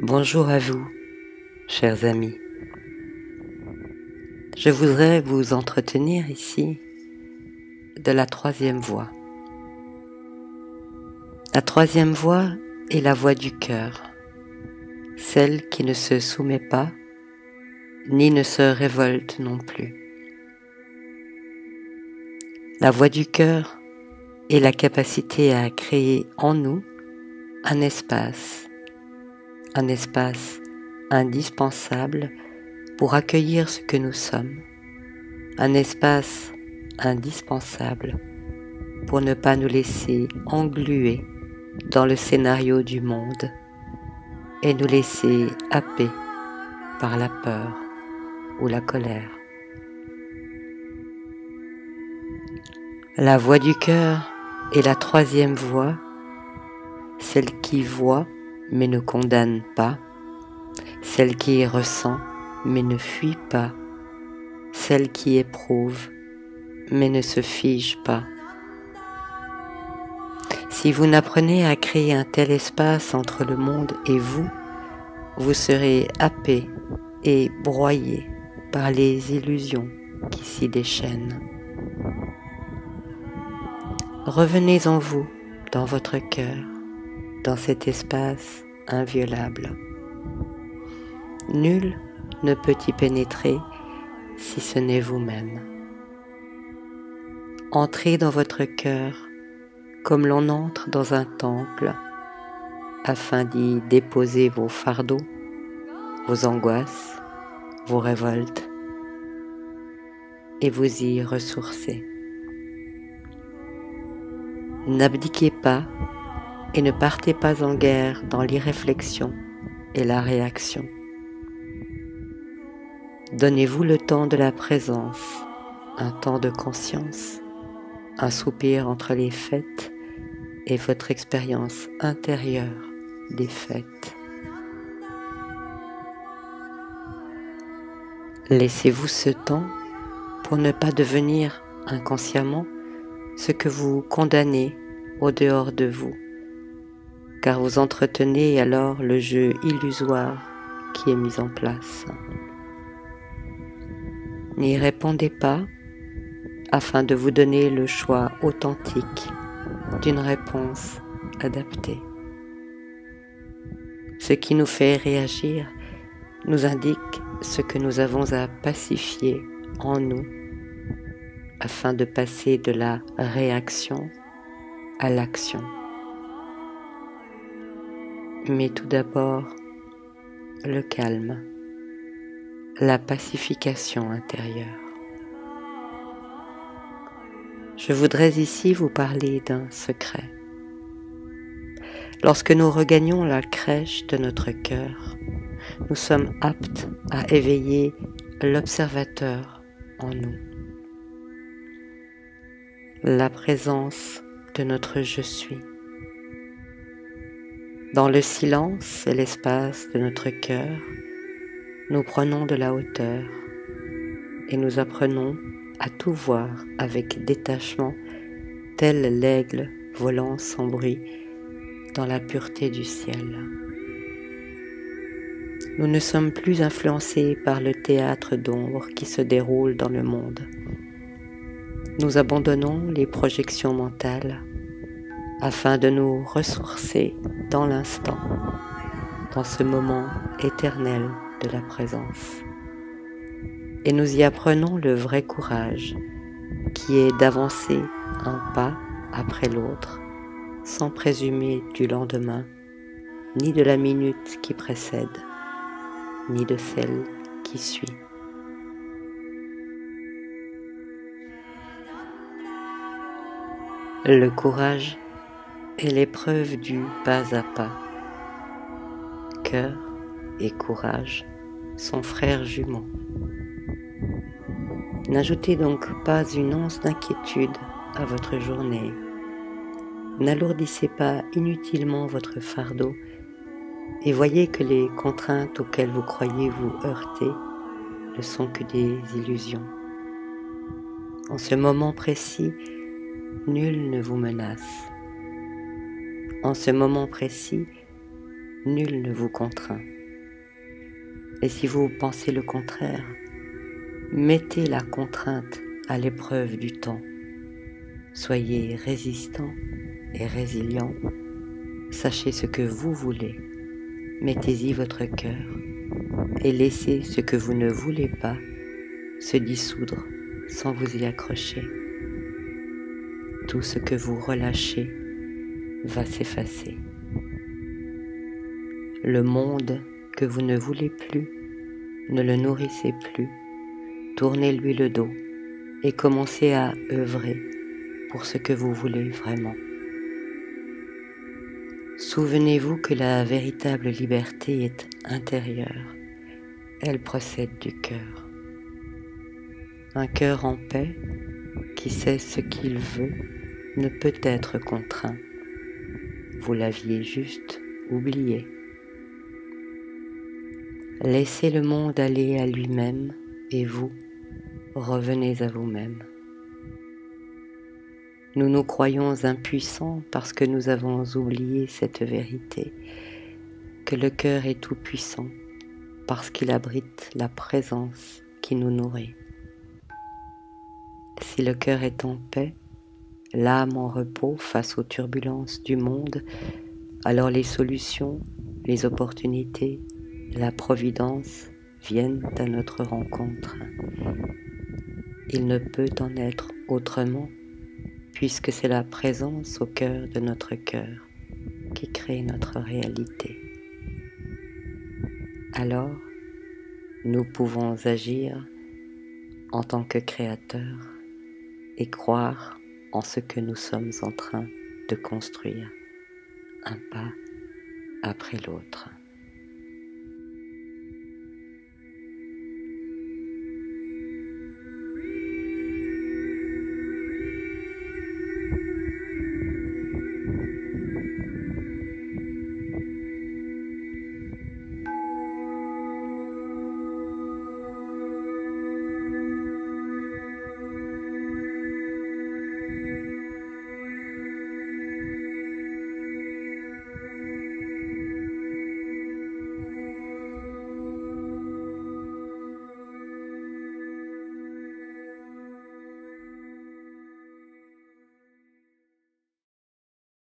Bonjour à vous, chers amis. Je voudrais vous entretenir ici de la troisième voie. La troisième voie est la voie du cœur, celle qui ne se soumet pas, ni ne se révolte non plus. La voie du cœur est la capacité à créer en nous un espace indispensable pour accueillir ce que nous sommes, un espace indispensable pour ne pas nous laisser engluer dans le scénario du monde et nous laisser happer par la peur ou la colère. La voie du cœur est la troisième voie, celle qui voit mais ne condamne pas, celle qui ressent mais ne fuit pas, celle qui éprouve mais ne se fige pas. Si vous n'apprenez à créer un tel espace entre le monde et vous, vous serez happé et broyé par les illusions qui s'y déchaînent. Revenez en vous, dans votre cœur, dans cet espace inviolable. Nul ne peut y pénétrer si ce n'est vous-même. Entrez dans votre cœur comme l'on entre dans un temple afin d'y déposer vos fardeaux, vos angoisses, vos révoltes et vous y ressourcer. N'abdiquez pas et ne partez pas en guerre dans l'irréflexion et la réaction. Donnez-vous le temps de la présence, un temps de conscience, un soupir entre les fêtes et votre expérience intérieure des fêtes. Laissez-vous ce temps pour ne pas devenir inconsciemment ce que vous condamnez au dehors de vous, car vous entretenez alors le jeu illusoire qui est mis en place. N'y répondez pas afin de vous donner le choix authentique d'une réponse adaptée. Ce qui nous fait réagir nous indique ce que nous avons à pacifier en nous afin de passer de la réaction à l'action. Mais tout d'abord, le calme, la pacification intérieure. Je voudrais ici vous parler d'un secret. Lorsque nous regagnons la crèche de notre cœur, nous sommes aptes à éveiller l'observateur en nous. La présence de notre je suis. Dans le silence et l'espace de notre cœur, nous prenons de la hauteur et nous apprenons à tout voir avec détachement, tel l'aigle volant sans bruit dans la pureté du ciel. Nous ne sommes plus influencés par le théâtre d'ombre qui se déroule dans le monde. Nous abandonnons les projections mentales afin de nous ressourcer dans l'instant, dans ce moment éternel de la présence. Et nous y apprenons le vrai courage, qui est d'avancer un pas après l'autre, sans présumer du lendemain, ni de la minute qui précède, ni de celle qui suit. Le courage est l'épreuve du pas à pas. Cœur et courage sont frères jumeaux. N'ajoutez donc pas une once d'inquiétude à votre journée. N'alourdissez pas inutilement votre fardeau et voyez que les contraintes auxquelles vous croyez vous heurter ne sont que des illusions. En ce moment précis, nul ne vous menace. En ce moment précis, nul ne vous contraint. Et si vous pensez le contraire, mettez la contrainte à l'épreuve du temps. Soyez résistant et résilient. Sachez ce que vous voulez. Mettez-y votre cœur et laissez ce que vous ne voulez pas se dissoudre sans vous y accrocher. Tout ce que vous relâchez va s'effacer. Le monde que vous ne voulez plus, ne le nourrissez plus, tournez-lui le dos et commencez à œuvrer pour ce que vous voulez vraiment. Souvenez-vous que la véritable liberté est intérieure, elle procède du cœur. Un cœur en paix, qui sait ce qu'il veut, ne peut être contraint. Vous l'aviez juste oublié. Laissez le monde aller à lui-même et vous, revenez à vous-même. Nous nous croyons impuissants parce que nous avons oublié cette vérité, que le cœur est tout-puissant parce qu'il abrite la présence qui nous nourrit. Si le cœur est en paix, l'âme en repos face aux turbulences du monde, alors les solutions, les opportunités, la providence viennent à notre rencontre. Il ne peut en être autrement, puisque c'est la présence au cœur de notre cœur qui crée notre réalité. Alors, nous pouvons agir en tant que créateurs et croire en ce que nous sommes en train de construire, un pas après l'autre.